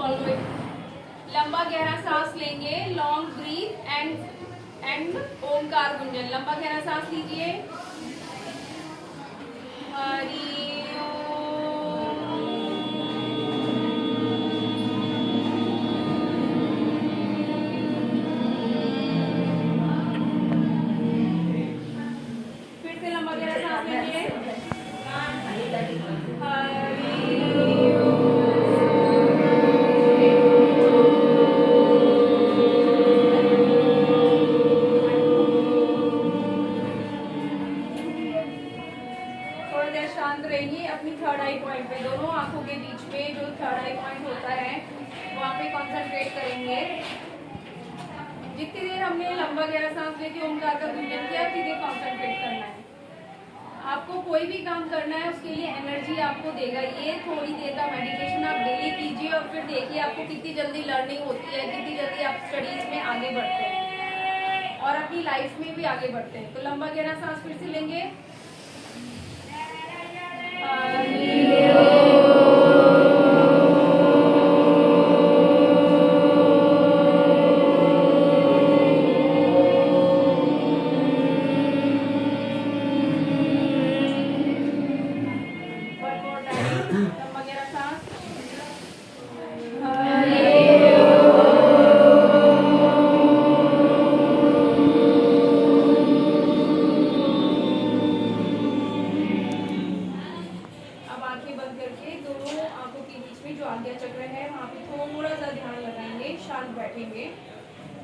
Follow it. लंबा गहरा सांस लेंगे, long breath and Omkar Gunjan. लंबा गहरा सांस लीजिए। हरि फिर से लंबा गहरा सांस लीजिए। थोड़ी देर शांत रहिए। अपनी थर्ड आई पॉइंट पे, दोनों आंखों के बीच में जो थर्ड आई पॉइंट होता है वहाँ पे कंसंट्रेट करेंगे। जितनी देर हमने लंबा गहरा सांस लेके ओमकार का गुंजन किया, उतनी देर कंसंट्रेट करना है। आपको कोई भी काम करना है उसके लिए एनर्जी आपको देगा ये। थोड़ी देर का मेडिटेशन आप डेली कीजिए और फिर देखिए आपको कितनी जल्दी लर्निंग होती है, कितनी जल्दी आप स्टडीज में आगे बढ़ते हैं और अपनी लाइफ में भी आगे बढ़ते हैं। तो लंबा गहरा सांस फिर से लेंगे।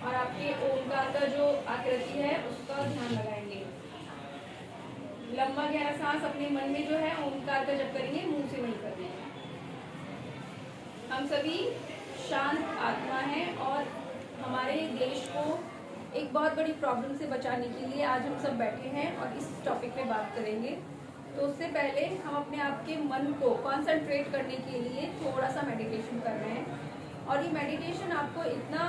और आपके ओमकार का जो आकृति है उसका ध्यान लगाएंगे। लंबा गहरा सांस अपने मन में जो है ओमकार का जप करेंगे, मुंह से नहीं करेंगे। हम सभी शांत आत्मा हैं और हमारे देश को एक बहुत बड़ी प्रॉब्लम से बचाने के लिए आज हम सब बैठे हैं और इस टॉपिक पे बात करेंगे। तो उससे पहले हम अपने आप के मन को कंसंट्रेट करने के लिए थोड़ा सा मेडिटेशन कर रहे हैं और ये मेडिटेशन आपको इतना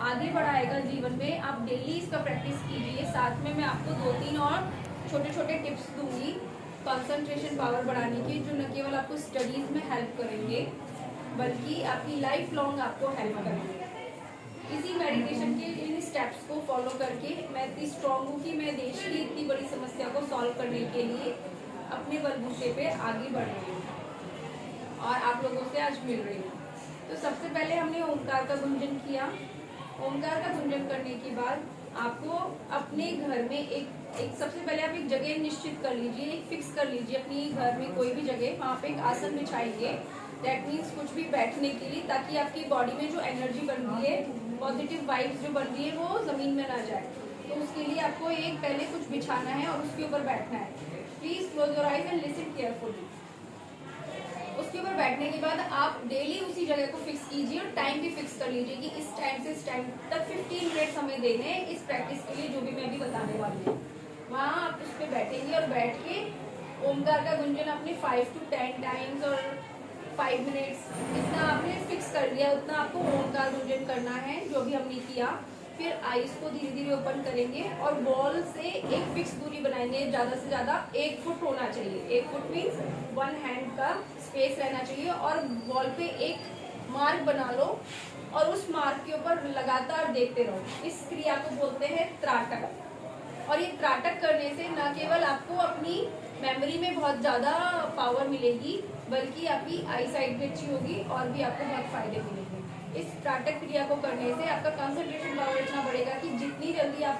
आगे बढ़ाएगा जीवन में। आप डेली इसका प्रैक्टिस कीजिए। साथ में मैं आपको 2-3 और छोटे छोटे टिप्स दूंगी कंसंट्रेशन पावर बढ़ाने की, जो न केवल आपको स्टडीज़ में हेल्प करेंगे बल्कि आपकी लाइफ लॉन्ग आपको हेल्प करेंगे। इसी मेडिटेशन के इन स्टेप्स को फॉलो करके मैं इतनी स्ट्रॉन्ग हूँ कि मैं देश की इतनी बड़ी समस्या को सॉल्व करने के लिए अपने बलबूते पे आगे बढ़ रही हूँ और आप लोगों से आज मिल रही हूँ। तो सबसे पहले हमने ओमकार का गुंजन किया। ओमकार का गुंजन करने के बाद आपको अपने घर में एक सबसे पहले आप एक जगह निश्चित कर लीजिए, एक फिक्स कर लीजिए अपनी घर में कोई भी जगह, वहाँ पे एक आसन बिछाइए। दैट मीन्स कुछ भी बैठने के लिए, ताकि आपकी बॉडी में जो एनर्जी बन रही है, पॉजिटिव वाइब्स जो बन रही है वो ज़मीन में ना जाए। तो उसके लिए आपको एक पहले कुछ बिछाना है और उसके ऊपर बैठना है। Please close your eyes and listen carefully. उसके ऊपर बैठने के बाद आप डेली उसी जगह को फिक्स कीजिए और टाइम भी फिक्स कर लीजिए कि इस टाइम से इस टाइम तक 15 मिनट समय देने हैं इस प्रैक्टिस के लिए, जो भी मैं अभी बताने वाली हूँ। वहाँ आप उस पर बैठेंगे और बैठ के ओमकार का गुंजन अपने 5 to 10 टाइम्स और 5 मिनट्स इतना आपने फिक्स कर लिया, उतना आपको ओमकार गुंजन करना है जो भी हमने किया। फिर आईज को धीरे धीरे ओपन करेंगे और वॉल से एक फिक्स दूरी बनाएंगे। ज़्यादा से ज़्यादा 1 फुट होना चाहिए। 1 फुट मीन्स 1 हैंड का स्पेस रहना चाहिए और वॉल पे एक मार्क बना लो और उस मार्क के ऊपर लगातार देखते रहो। इस क्रिया को बोलते हैं त्राटक। और ये त्राटक करने से न केवल आपको अपनी मेमोरी में बहुत ज़्यादा पावर मिलेगी बल्कि आपकी आई साइट भी अच्छी होगी और भी आपको बहुत फायदे मिलेंगे। इस त्राटक क्रिया को करने से आपका कंसंट्रेशन पावर इतना बढ़ेगा कि जितनी जल्दी आप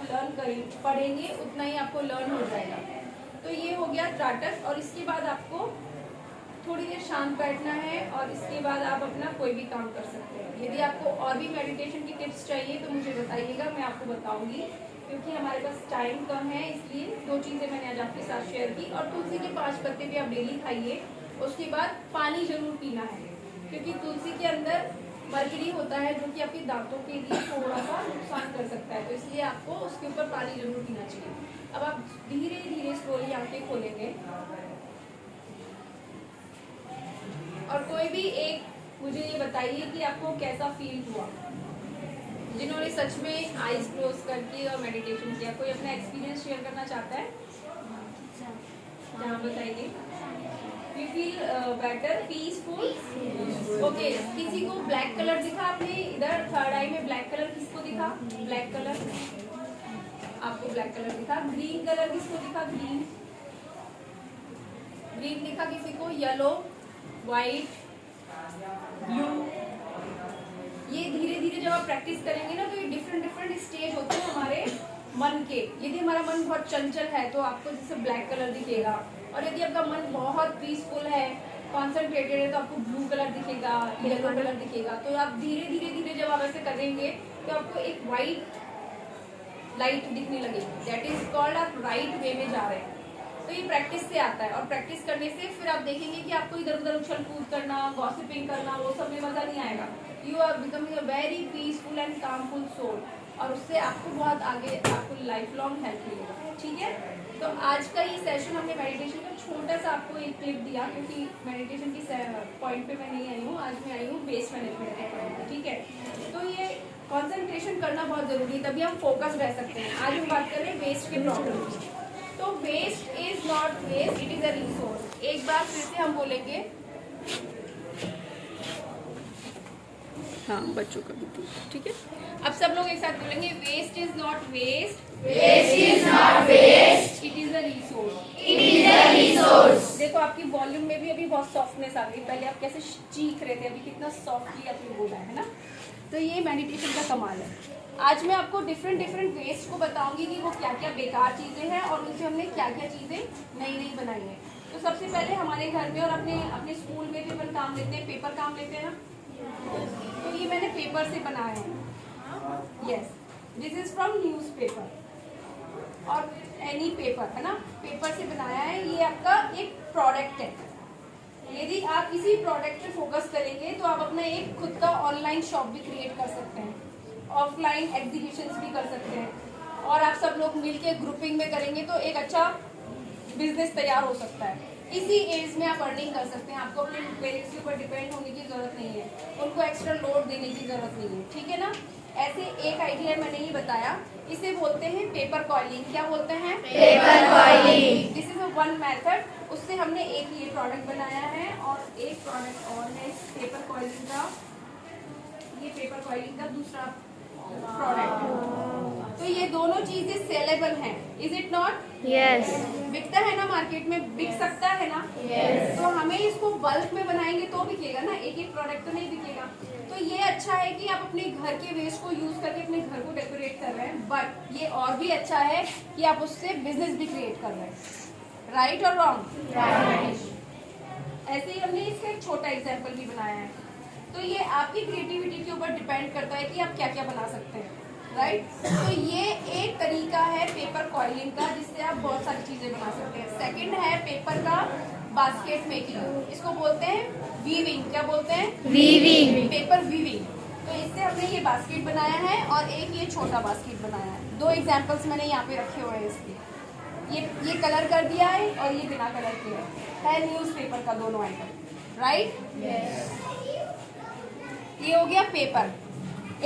पढ़ेंगे उतना ही आपको लर्न हो जाएगा। तो ये हो गया त्राटक। और इसके बाद आपको थोड़ी देर शांत बैठना है और इसके बाद आप अपना कोई भी काम कर सकते हैं। यदि आपको और भी मेडिटेशन की टिप्स चाहिए तो मुझे बताइएगा, मैं आपको बताऊंगी। क्योंकि हमारे पास टाइम कम है इसलिए 2 चीज़ें मैंने आज आपके साथ शेयर की। और तुलसी के 5 पत्ते भी आप डेली खाइए। उसके बाद पानी जरूर पीना है क्योंकि तुलसी के अंदर मर्क्यूरी होता है जो कि आपके दांतों के लिए थोड़ा सा नुकसान कर सकता है। तो इसलिए आपको उसके ऊपर पानी जरूर पीना चाहिए। अब आप धीरे धीरे स्लोली आंखें खोलेंगे और कोई भी एक मुझे ये बताइए कि आपको कैसा फील हुआ जिन्होंने सच में आईज क्लोज करके और मेडिटेशन किया। कोई अपना एक्सपीरियंस शेयर करना चाहता है? जहाँ बताइए। We feel better, peaceful. Okay, किसी को ब्लैक कलर दिखा? आपने इधर थर्ड आई में ब्लैक कलर किसको दिखा? ब्लैक कलर आपको ब्लैक कलर दिखा। ग्रीन कलर किसको दिखा? ग्रीन, ग्रीन दिखा किसी को? Yellow, white, blue. ये धीरे धीरे जब आप प्रैक्टिस करेंगे ना, तो ये डिफरेंट डिफरेंट स्टेज होते हैं हमारे मन के। यदि हमारा मन बहुत चंचल है तो आपको जैसे ब्लैक कलर दिखेगा, और यदि आपका मन बहुत पीसफुल है, कॉन्सेंट्रेटेड है, तो आपको ब्लू कलर दिखेगा, येलो कलर दिखेगा। तो आप धीरे धीरे धीरे जब आप ऐसे करेंगे तो आपको एक वाइट लाइट दिखने लगेगी। दैट इज कॉल्ड आप राइट वे में जा रहे हैं। तो ये प्रैक्टिस से आता है, और प्रैक्टिस करने से फिर आप देखेंगे कि आपको इधर उधर उछल कूद करना, गॉसिपिंग करना, वो सब में मजा नहीं आएगा। You are becoming a very peaceful and calmful soul, और उससे आपको बहुत आगे आपको लाइफ लॉन्ग हेल्प मिलेगा। ठीक है, तो आज का ये सेशन हमने मेडिटेशन का छोटा सा आपको एक क्लिप दिया, क्योंकि मेडिटेशन की पॉइंट पे मैं नहीं आई हूँ, आज मैं आई हूँ वेस्ट मैनेजमेंट के पॉइंट पे। ठीक है, तो ये कंसंट्रेशन करना बहुत जरूरी है, तभी हम फोकस रह सकते हैं। आज हम बात कर रहे हैं वेस्ट के प्रॉब्लम की। तो waste is not waste, it is a resource. एक बार फिर से हम बोलेंगे, हाँ बच्चों का भी, ठीक है। अब सब लोग एक साथ बोलेंगे, waste is not waste, Waste is not waste. It is a resource, It is a resource. देखो आपकी वॉल्यूम में भी अभी बहुत सॉफ्टनेस आ गई। पहले आप कैसे चीख रहे थे, अभी कितना सॉफ्टली आपने बोला है ना। तो ये मेडिटेशन का कमाल है। आज मैं आपको डिफरेंट डिफरेंट वेस्ट को बताऊंगी कि वो क्या क्या बेकार चीज़ें हैं और उनसे हमने क्या क्या चीज़ें नई नई बनाई हैं। तो सबसे पहले हमारे घर में और अपने अपने स्कूल में भी अपन काम लेते हैं, पेपर काम लेते हैं ना। तो ये मैंने पेपर से बनाया है। Yes, this is from news paper और एनी पेपर, है ना, पेपर से बनाया है। ये आपका एक प्रोडक्ट है। यदि आप इसी प्रोडक्ट पे फोकस करेंगे तो आप अपना एक खुद का ऑनलाइन शॉप भी क्रिएट कर सकते हैं, ऑफलाइन एग्जीबिशंस भी कर सकते हैं, और आप सब लोग मिलके ग्रुपिंग में करेंगे तो एक अच्छा बिजनेस तैयार हो सकता है। इसी एज में आप अर्निंग कर सकते हैं। आपको अपने पेरेंट्स के ऊपर डिपेंड होने की जरूरत नहीं है, उनको एक्स्ट्रा लोड देने की जरूरत नहीं है। ठीक है ना। ऐसे एक आइडिया मैंने ये बताया, इसे बोलते हैं पेपर कॉइलिंग। क्या बोलते हैं? Paper coiling. This is one method. उससे हमने एक ये प्रोडक्ट बनाया है और एक प्रोडक्ट और है इस पेपर कॉइलिंग का। ये पेपर कॉइलिंग का दूसरा प्रोडक्ट। तो ये दोनों चीजें सेलेबल हैं, इज इट नॉट? Yes. बिकता है ना मार्केट में, बिक सकता है ना। Yes. तो हमें इसको बल्क में बनाएंगे तो बिकेगा ना, एक एक प्रोडक्ट तो नहीं बिकेगा। तो ये अच्छा है कि आप अपने घर के वेस्ट को यूज करके अपने घर को डेकोरेट कर रहे हैं, बट ये और भी अच्छा है कि आप उससे बिजनेस भी क्रिएट कर रहे हैं। राइट और रॉन्ग? Right. ऐसे ही हमने इसका एक छोटा एग्जाम्पल भी बनाया है। तो ये आपकी क्रिएटिविटी के ऊपर डिपेंड करता है कि आप क्या क्या बना सकते हैं। राइट, तो ये एक तरीका है पेपर कॉइलिंग का, जिससे आप बहुत सारी चीजें बना सकते हैं। सेकंड है पेपर का बास्केट मेकिंग, इसको बोलते हैं वीविंग। क्या बोलते हैं? Weaving. Paper weaving. तो इससे हमने ये बास्केट बनाया है और एक ये छोटा बास्केट बनाया है। दो एग्जांपल्स मैंने यहाँ पे रखे हुए हैं इसके। ये कलर कर दिया है और ये बिना कलर किया है न्यूज़पेपर का, दोनों आइटम। राइट, ये हो गया पेपर।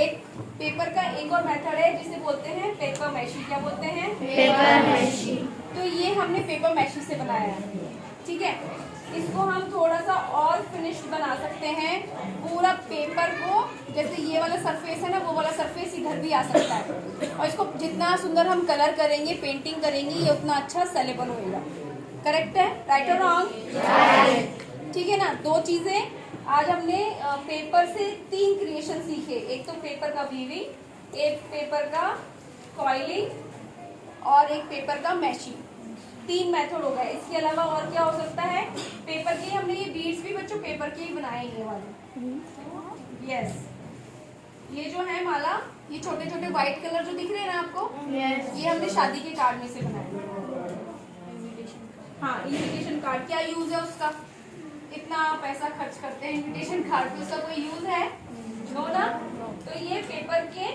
एक पेपर का एक और मेथड है जिसे बोलते हैं पेपर मैशी। क्या बोलते हैं? Paper machine. तो ये हमने पेपर मैशी से बनाया है। ठीक है, इसको हम थोड़ा सा और फिनिश्ड बना सकते हैं। पूरा पेपर को, जैसे ये वाला सरफेस है ना, वो वाला सरफेस इधर भी आ सकता है, और इसको जितना सुंदर हम कलर करेंगे, पेंटिंग करेंगे, ये उतना अच्छा सेलेबल होएगा। करेक्ट है? राइट और रॉन्ग? ठीक है ना। दो चीजें आज हमने पेपर से 3 क्रिएशन सीखे। एक तो पेपर का वीविंग, एक पेपर का कॉइलिंग और एक पेपर का मैशिंग। 3 मेथड हो गए। इसके अलावा और क्या हो सकता है? पेपर के हमने ये बीड्स भी बच्चों पेपर के ही बनाए, ये वाले। यस, ये जो है माला, ये छोटे छोटे व्हाइट कलर जो दिख रहे हैं ना आपको, Yes. ये हमने शादी के कार्ड में से बनाए। हाँ, इन्विटेशन कार्ड। क्या यूज है उसका? कितना पैसा खर्च करते हैं इन्विटेशन कार्ड पे, उसका कोई यूज है? नो ना। तो ये पेपर के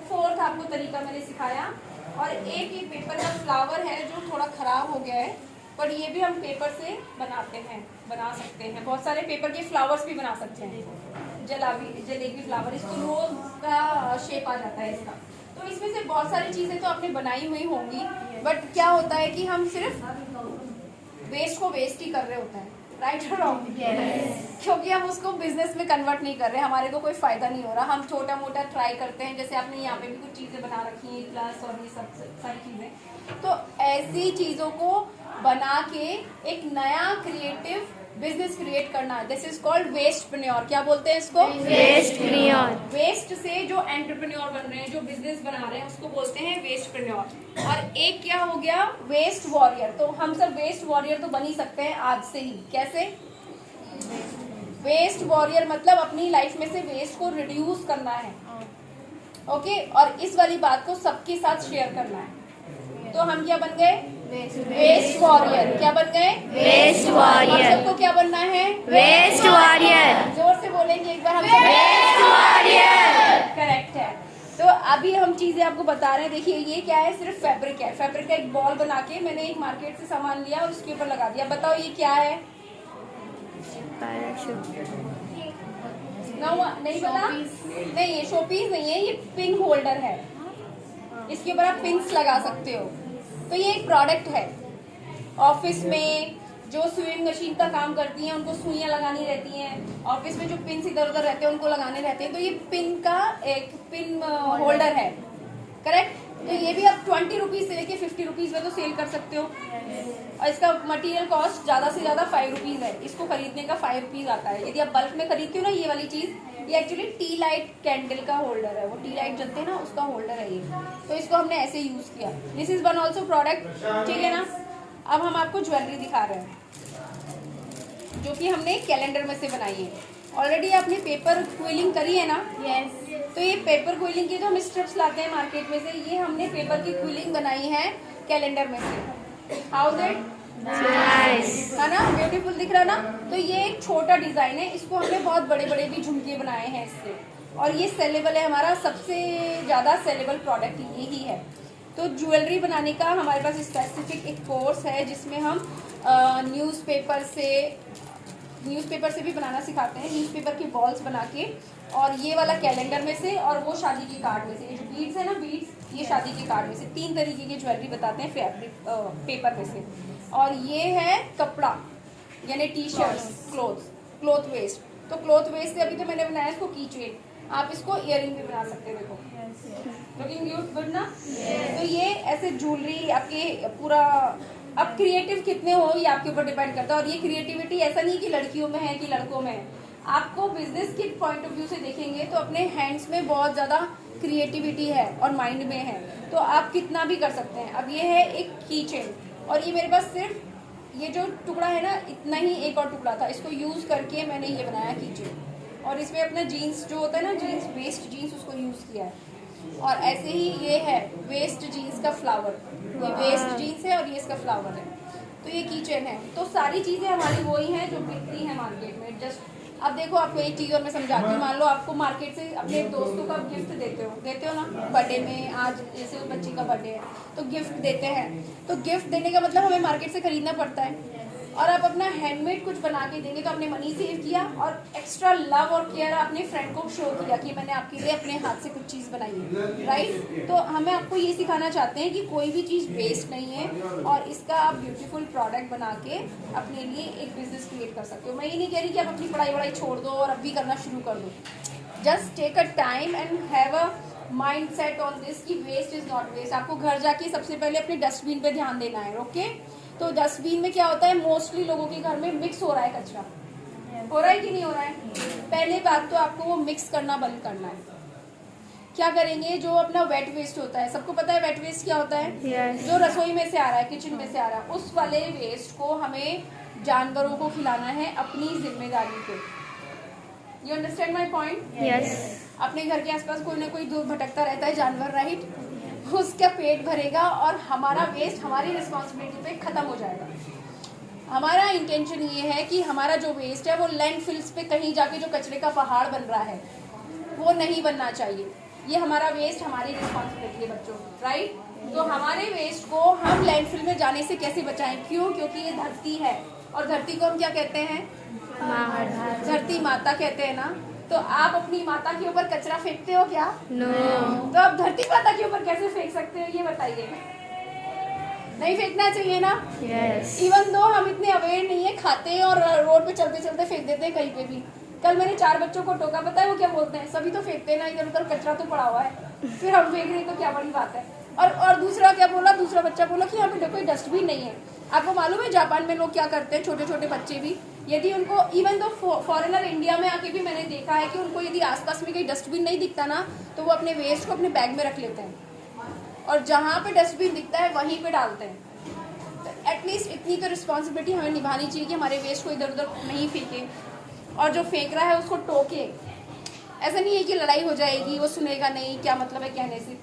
4th आपको तरीका मैंने सिखाया। और एक ये पेपर का फ्लावर है जो थोड़ा खराब हो गया है, पर ये भी हम पेपर से बना सकते हैं। बहुत सारे पेपर के फ्लावर्स भी बना सकते हैं। जलेबी फ्लावर, इसको रोज का शेप आ जाता है इसका। तो इसमें से बहुत सारी चीजें तो आपने बनाई हुई होंगी, बट क्या होता है कि हम सिर्फ वेस्ट को वेस्ट ही कर रहे होते हैं। राइट और रॉन्ग? क्योंकि हम उसको बिजनेस में कन्वर्ट नहीं कर रहे, हमारे को कोई फायदा नहीं हो रहा, हम छोटा मोटा ट्राई करते हैं। जैसे आपने यहाँ पे भी कुछ चीजें बना रखी हैं, क्लास और ये सब सारी चीजें, तो ऐसी चीजों को बना के एक नया क्रिएटिव बिजनेस क्रिएट करना है। This is called wastepreneur. क्या बोलते हैं इसको? वेस्टप्रेन्योर। वेस्ट से जो एंटरप्रेन्योर बन रहे हैं, जो बिजनेस बना रहे हैं, उसको बोलते हैं वेस्टप्रेन्योर। और एक क्या हो गया? Waste warrior. तो हम सब वेस्ट वॉरियर तो बन ही सकते हैं आज से ही। कैसे? वेस्ट वॉरियर मतलब अपनी लाइफ में से वेस्ट को रिड्यूस करना है, ओके? और इस वाली बात को सबके साथ शेयर करना है। तो हम क्या बन गए? Waste warrior. क्या बन गए? Waste warrior. हम सबको क्या बनना है? Waste warrior. जोर से बोलेंगे एक बार हम सब। Waste warrior. करेक्ट है। तो अभी हम चीजें आपको बता रहे हैं। देखिए ये क्या है? सिर्फ फैब्रिक है। फैब्रिक का एक बॉल बना के मैंने एक मार्केट से सामान लिया और उसके ऊपर लगा दिया। बताओ ये क्या है? नहीं पता? नहीं, ये शोपीस नहीं है, ये पिन होल्डर है। इसके ऊपर आप पिन्स लगा सकते हो। तो ये एक प्रोडक्ट है। ऑफिस में जो स्विंग मशीन का काम करती हैं उनको सुइयां लगानी रहती हैं, ऑफिस में जो पिन इधर उधर रहते हैं उनको लगाने रहते हैं। तो ये पिन का एक पिन होल्डर है, करेक्ट? तो ये भी आप 20 रुपीज से लेके 50 रुपीज में तो सेल कर सकते हो। और इसका मटेरियल कॉस्ट ज्यादा से ज्यादा 5 रुपीज है। इसको खरीदने का 5 रुपीज आता है। यदि आप बल्क में खरीदते हो ना ये वाली चीज, ये एक्चुअली टी लाइट कैंडल का होल्डर है। वो टी लाइट जलते हैं ना, उसका होल्डर है ये। तो इसको हमने ऐसे यूज किया। This is one also product, ठीक है ना? अब हम आपको ज्वेलरी दिखा रहे हैं जो कि हमने कैलेंडर में से बनाई है। ऑलरेडी आपने पेपर क्विलिंग करी है ना? यस। तो ये पेपर क्विलिंग की तो हम स्ट्रिप्स लाते हैं मार्केट में से, ये हमने पेपर की क्विलिंग बनाई है कैलेंडर में से। How it? नाइस। है ना? ब्यूटीफुल दिख रहा ना? तो ये एक छोटा डिजाइन है, इसको हमने बहुत बड़े बड़े भी झुमके बनाए हैं इससे। और ये सेलेबल है, हमारा सबसे ज्यादा सेलेबल प्रोडक्ट यही है। तो ज्वेलरी बनाने का हमारे पास स्पेसिफिक एक कोर्स है जिसमें हम न्यूज़पेपर से भी बनाना सिखाते हैं। न्यूज़पेपर की बॉल्स बना के, और ये वाला कैलेंडर में से, और वो शादी के कार्ड में से। ये जो बीड्स है ना, बीड्स, ये शादी के कार्ड में से। 3 तरीके की ज्वेलरी बताते हैं फैब्रिक पेपर में से। और ये है कपड़ा, यानी टी शर्ट्स, क्लोथ वेस्ट। तो क्लोथ वेस्ट से अभी तो मैंने बनाया इसको की चेन, आप इसको इयरिंग भी बना सकते हैं। देखो लुकिंग गुड ना? तो ये ऐसे ज्वेलरी आपके पूरा, अब क्रिएटिव कितने हो ये आपके ऊपर डिपेंड करता है। और ये क्रिएटिविटी ऐसा नहीं कि लड़कियों में है कि लड़कों में है। आपको बिजनेस के पॉइंट ऑफ व्यू से देखेंगे तो अपने हैंड्स में बहुत ज्यादा क्रिएटिविटी है और माइंड में है, तो आप कितना भी कर सकते हैं। अब ये है एक की चेन, और ये मेरे पास सिर्फ ये जो टुकड़ा है ना, इतना ही एक और टुकड़ा था, इसको यूज करके मैंने ये बनाया की चेन। और इसमें अपना जीन्स जो होता है ना, जीन्स, वेस्ट जीन्स, उसको यूज किया है। और ऐसे ही ये है वेस्ट जीन्स का फ्लावर, ये वेस्ट जीन्स है और ये इसका फ्लावर है। तो ये की चेन है। तो सारी चीजें हमारी वही हैं जो बिकती हैं मार्केट में। जस्ट अब देखो, आपको एक चीज और मैं समझाती हूँ। मान लो आपको मार्केट से अपने दोस्तों का गिफ्ट देते हो ना, बर्थडे में, आज जैसे उस बच्ची का बर्थडे है तो गिफ्ट देते हैं। तो गिफ्ट देने का मतलब हमें मार्केट से खरीदना पड़ता है। और आप अपना हैंडमेड कुछ बना के देंगे तो आपने मनी सेव किया, और एक्स्ट्रा लव और केयर अपने फ्रेंड को शो किया कि मैंने आपके लिए अपने हाथ से कुछ चीज़ बनाई है, राइट? तो हमें आपको ये सिखाना चाहते हैं कि कोई भी चीज़ वेस्ट नहीं है, और इसका आप ब्यूटीफुल प्रोडक्ट बना के अपने लिए एक बिजनेस क्रिएट कर सकते हो। मैं ये नहीं कह रही कि आप अपनी पढ़ाई वढ़ाई छोड़ दो और अब भी करना शुरू कर दो। Just take a time and have a mindset on this कि वेस्ट इज नॉट वेस्ट। आपको घर जाके सबसे पहले अपने डस्टबिन पे ध्यान देना है, ओके? तो डस्टबिन में क्या होता है, मोस्टली लोगों के घर में मिक्स हो रहा है कचरा, हो रहा है कि नहीं हो रहा है? पहले बात तो आपको वो मिक्स करना बंद करना है। क्या करेंगे, जो अपना वेट वेस्ट होता है, सबको पता है वेट वेस्ट क्या होता है? जो रसोई में से आ रहा है, किचन में से आ रहा है, उस वाले वेस्ट को हमें जानवरों को खिलाना है अपनी जिम्मेदारी पे। You understand my point? Yes. अपने घर के आसपास कोई ना कोई दूर भटकता रहता है जानवर, राइट? उसका पेट भरेगा और हमारा वेस्ट हमारी रिस्पॉन्सिबिलिटी पे खत्म हो जाएगा। हमारा इंटेंशन ये है कि हमारा जो वेस्ट है वो लैंडफिल्स पे कहीं जाके जो कचरे का पहाड़ बन रहा है वो नहीं बनना चाहिए। ये हमारा वेस्ट हमारी रिस्पॉन्सिबिलिटी है बच्चों, राइट? तो हमारे वेस्ट को हम लैंडफिल में जाने से कैसे बचाएं? क्यों? क्योंकि ये धरती है, और धरती को हम क्या कहते हैं? धरती माता कहते हैं ना। तो आप अपनी माता के ऊपर कचरा फेंकते हो क्या? नो। तो आप धरती माता के ऊपर कैसे फेंक सकते हो, ये बताइए। नहीं फेंकना चाहिए ना? यस। इवन दो हम इतने अवेयर नहीं है, खाते हैं और रोड पे चलते चलते फेंक देते हैं कहीं पे भी। कल मैंने 4 बच्चों को टोका, पता है वो क्या बोलते हैं, सभी तो फेंकते हैं ना, इधर उधर कचरा तो पड़ा हुआ है, फिर हम फेंक रहे हैं तो क्या बड़ी बात है। और दूसरा क्या बोला, दूसरा बच्चा बोला कि यहाँ पे कोई डस्टबिन नहीं है। आपको मालूम है जापान में लोग क्या करते हैं, छोटे छोटे बच्चे भी, यदि उनको इवन तो फॉरेनर इंडिया में आके भी मैंने देखा है कि उनको यदि आसपास में कहीं डस्टबिन नहीं दिखता ना, तो वो अपने वेस्ट को अपने बैग में रख लेते हैं और जहाँ पे डस्टबिन दिखता है वहीं पे डालते हैं। तो एटलीस्ट इतनी तो रिस्पॉन्सिबिलिटी हमें निभानी चाहिए कि हमारे वेस्ट को इधर उधर नहीं फेंके, और जो फेंक रहा है उसको टोके। ऐसा नहीं है कि लड़ाई हो जाएगी, वो सुनेगा नहीं, क्या मतलब है कहने से।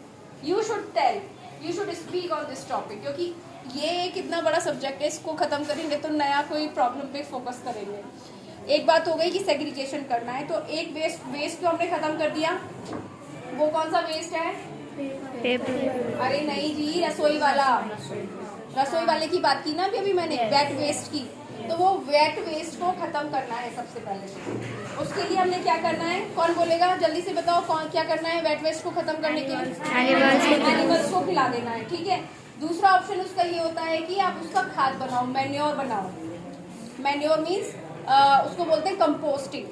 You should tell, you should speak on this topic, क्योंकि ये कितना बड़ा सब्जेक्ट है, इसको ख़त्म करेंगे तो नया कोई प्रॉब्लम पे फोकस करेंगे। एक बात हो गई कि सेग्रीगेशन करना है, तो एक वेस्ट को हमने ख़त्म कर दिया। वो कौन सा वेस्ट है? पेपर। अरे नहीं जी, रसोई वाले की बात की ना अभी मैंने, वेट वेस्ट की। तो वो वेट वेस्ट को ख़त्म करना है सबसे पहले। उसके लिए हमने क्या करना है, कौन बोलेगा, जल्दी से बताओ कौन क्या करना है वेट वेस्ट को ख़त्म करने के लिए? एनिमल्स को खिला देना है, ठीक है। दूसरा ऑप्शन उसका ये होता है कि आप उसका खाद बनाओ, मैन्योर बनाओ। मैन्योर मीन्स उसको बोलते हैं कंपोस्टिंग,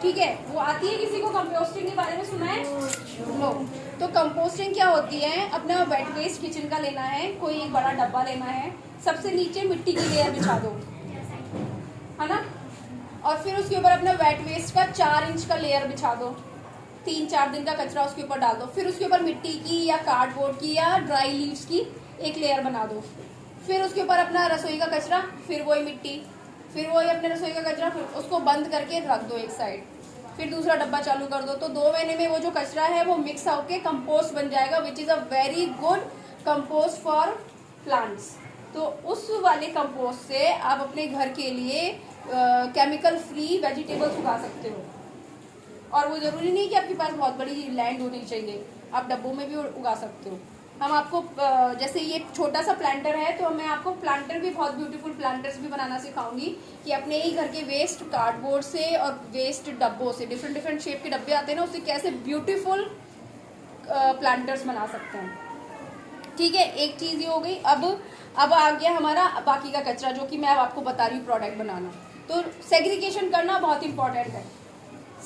ठीक है। वो आती है किसी को कंपोस्टिंग के बारे में सुना है? नो। तो कंपोस्टिंग क्या होती है, अपना वेट वेस्ट किचन का लेना है, कोई एक बड़ा डब्बा लेना है, सबसे नीचे मिट्टी की लेयर बिछा दो, है ना, और फिर उसके ऊपर अपना वेट वेस्ट का 4 इंच का लेयर बिछा दो, 3-4 दिन का कचरा उसके ऊपर डाल दो, फिर उसके ऊपर मिट्टी की या कार्डबोर्ड की या ड्राई लीव्स की एक लेयर बना दो, फिर उसके ऊपर अपना रसोई का कचरा, फिर वही मिट्टी, फिर वही अपने रसोई का कचरा, फिर उसको बंद करके रख दो एक साइड, फिर दूसरा डब्बा चालू कर दो। तो 2 महीने में वो जो कचरा है वो मिक्स होके कंपोस्ट बन जाएगा, which is a very good compost for plants. तो उस वाले कंपोस्ट से आप अपने घर के लिए केमिकल फ्री वेजिटेबल्स उगा सकते हो, और वो ज़रूरी नहीं कि आपके पास बहुत बड़ी लैंड होनी चाहिए, आप डब्बों में भी उगा सकते हो। हम आपको जैसे ये छोटा सा प्लांटर है, तो मैं आपको प्लांटर भी, बहुत ब्यूटीफुल प्लांटर्स भी बनाना सिखाऊंगी कि अपने ही घर के वेस्ट कार्डबोर्ड से और वेस्ट डब्बों से, डिफरेंट शेप के डब्बे आते हैं ना, उससे कैसे ब्यूटीफुल प्लांटर्स बना सकते हैं, ठीक है। एक चीज़ ये हो गई। अब आ गया हमारा बाकी का कचरा, जो कि मैं अब आपको बता रही हूँ प्रोडक्ट बनाना। तो सेग्रीगेशन करना बहुत इंपॉर्टेंट है।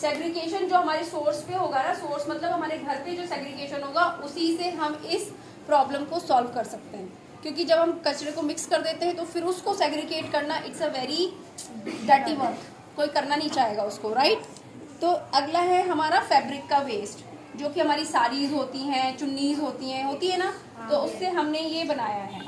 सेग्रीगेशन जो हमारे सोर्स पे होगा ना, सोर्स मतलब हमारे घर पे जो सेग्रीगेशन होगा, उसी से हम इस प्रॉब्लम को सॉल्व कर सकते हैं। क्योंकि जब हम कचरे को मिक्स कर देते हैं तो फिर उसको सेग्रीगेट करना it's a very dirty work, कोई करना नहीं चाहेगा उसको, राइट। तो अगला है हमारा फैब्रिक का वेस्ट, जो कि हमारी साड़ीज होती हैं, चुन्नीज होती है ना, तो उससे हमने ये बनाया है,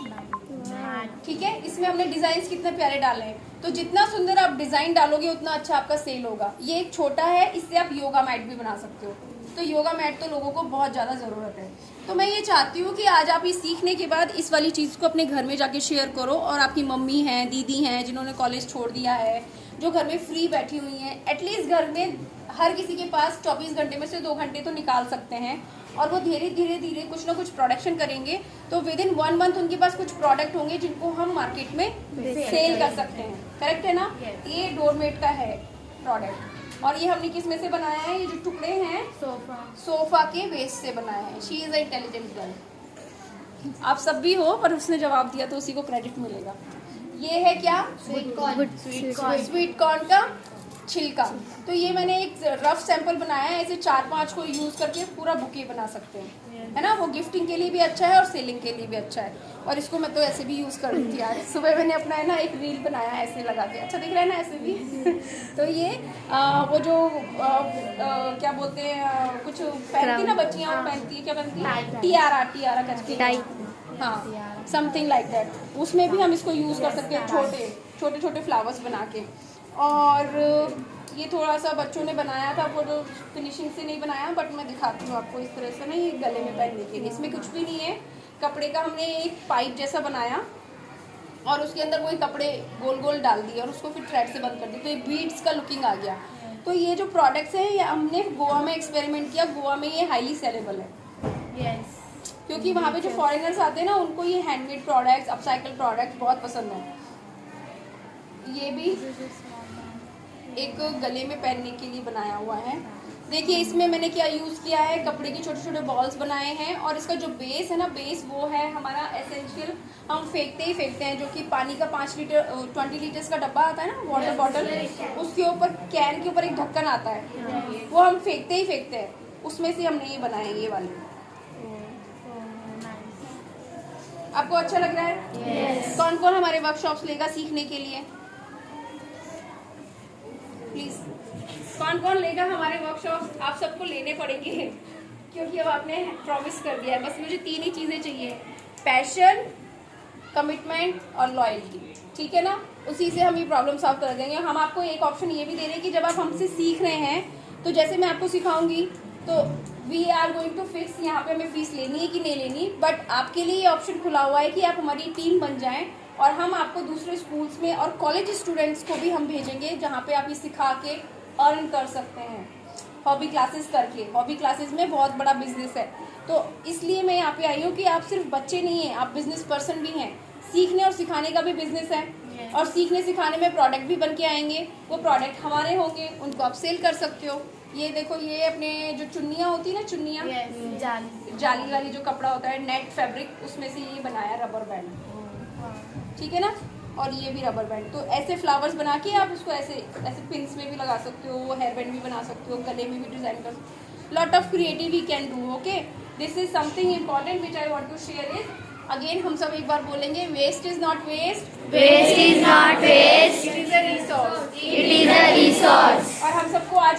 ठीक है। इसमें हमने डिजाइन कितने प्यारे डाले हैं, तो जितना सुंदर आप डिजाइन डालोगे उतना अच्छा आपका सेल होगा। ये एक छोटा है, इससे आप योगा मैट भी बना सकते हो। तो योगा मैट तो लोगों को बहुत ज़्यादा ज़रूरत है। तो मैं ये चाहती हूँ कि आज आप ये सीखने के बाद इस वाली चीज़ को अपने घर में जाके शेयर करो, और आपकी मम्मी हैं, दीदी हैं जिन्होंने कॉलेज छोड़ दिया है, जो घर में फ्री बैठी हुई हैं, एटलीस्ट घर में हर किसी के पास 24 घंटे में से 2 घंटे तो निकाल सकते हैं, और वो धीरे धीरे कुछ ना कुछ प्रोडक्शन करेंगे, तो विद इन 1 मंथ उनके पास कुछ प्रोडक्ट होंगे जिनको हम मार्केट में सेल कर सकते हैं, करेक्ट है ना। ये डोरमेट का है प्रोडक्ट, और ये हमने किस में से बनाया है, ये जो टुकड़े हैं सोफा के वेस्ट से बनाया है। She is a intelligent girl. आप सब भी हो, पर उसने जवाब दिया तो उसी को क्रेडिट मिलेगा। ये है क्या, स्वीट कॉर्न का छिलका। तो ये मैंने एक रफ सैंपल बनाया है, ऐसे 4-5 को यूज़ करके पूरा बुके बना सकते हैं, है ना। वो गिफ्टिंग के लिए भी अच्छा है और सेलिंग के लिए भी अच्छा है, और इसको मैं तो ऐसे भी यूज़ कर रही थी यार। सुबह मैंने अपना है ना एक रील बनाया ऐसे लगा के, अच्छा दिख रहा है ना ऐसे भी। तो ये वो जो क्या बोलते हैं, कुछ पहनती ना बच्चियाँ, पहनती है, क्या पहनती है, टियारा करके, हाँ समथिंग लाइक दैट, उसमें भी हम इसको यूज़ कर सकते हैं, छोटे फ्लावर्स बना के। और ये थोड़ा सा बच्चों ने बनाया था, वो जो फिनिशिंग से नहीं बनाया, बट मैं दिखाती हूँ आपको इस तरह से ना, ये गले में पहनने के लिए। इसमें कुछ भी नहीं है, कपड़े का हमने एक पाइप जैसा बनाया और उसके अंदर वही कपड़े गोल गोल डाल दिए और उसको फिर थ्रेड से बंद कर दिया, तो ये बीड्स का लुकिंग आ गया। तो ये जो प्रोडक्ट्स हैं, ये हमने गोवा में एक्सपेरिमेंट किया। गोवा में ये हाईली सेलेबल है, क्योंकि वहाँ पे जो फॉरेनर्स आते हैं ना, उनको ये हैंडमेड प्रोडक्ट्स, अपसाइकल प्रोडक्ट्स बहुत पसंद है। ये भी एक गले में पहनने के लिए बनाया हुआ है। देखिए इसमें मैंने क्या यूज़ किया है, कपड़े के छोटे छोटे बॉल्स बनाए हैं और इसका जो बेस है ना, बेस वो है हमारा एसेंशियल, हम फेंकते ही फेंकते हैं, जो कि पानी का 5 लीटर 20 लीटर्स का डब्बा आता है ना, वाटर बॉटल, उसके ऊपर कैन के ऊपर एक ढक्कन आता है, वो हम फेंकते ही फेंकते हैं, उसमें से हमने ये बनाए ये वाले। आपको अच्छा लग रहा है? Yes. कौन कौन हमारे वर्कशॉप्स लेगा सीखने के लिए? प्लीज कौन कौन लेगा हमारे वर्कशॉप्स? आप सबको लेने पड़ेंगे क्योंकि अब आपने प्रॉमिस कर दिया है। बस मुझे 3 ही चीज़ें चाहिए, पैशन, कमिटमेंट और लॉयल्टी, ठीक है ना? उसी से हम ये प्रॉब्लम सॉल्व कर देंगे। हम आपको एक ऑप्शन ये भी दे रहे हैं कि जब आप हमसे सीख रहे हैं तो जैसे मैं आपको सिखाऊंगी तो we are going to fix यहाँ पे हमें फीस लेनी है कि नहीं लेनी, बट आपके लिए ये ऑप्शन खुला हुआ है कि आप हमारी टीम बन जाएं और हम आपको दूसरे स्कूल्स में और कॉलेज स्टूडेंट्स को भी हम भेजेंगे जहाँ पे आप ये सिखा के अर्न कर सकते हैं हॉबी क्लासेस करके। हॉबी क्लासेस में बहुत बड़ा बिजनेस है, तो इसलिए मैं यहाँ पे आई हूँ कि आप सिर्फ बच्चे नहीं हैं, आप बिजनेस पर्सन भी हैं। सीखने और सिखाने का भी बिजनेस है और सीखने सिखाने में प्रोडक्ट भी बन के आएंगे, वो प्रोडक्ट हमारे होंगे, उनको आप सेल कर सकते हो। ये देखो, ये अपने जो चुन्नियाँ होती है ना, चुन्नियाँ जाली वाली जो कपड़ा होता है, नेट फैब्रिक, उसमें से ये बनाया रबर बैंड, ठीक है ना? और ये भी रबर बैंड। तो ऐसे फ्लावर्स बना के आप उसको ऐसे ऐसे पिन्स में भी लगा सकते हो, हेयर बैंड भी बना सकते हो, गले में भी डिजाइन कर सकते हो। Lot of creative we can do. Okay, this is something important which I want to share is, अगेन हम सब एक बार बोलेंगे, waste is not waste, Waste is not waste. It is a resource. It is a resource. और हम सबको आज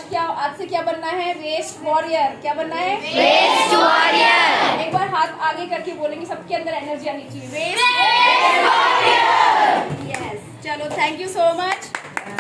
से क्या बनना है? Waste warrior. क्या बनना है? Waste warrior. एक बार हाथ आगे करके बोलेंगे, सबके अंदर एनर्जी आनी चाहिए। Waste warrior. यस, चलो, थैंक यू सो मच।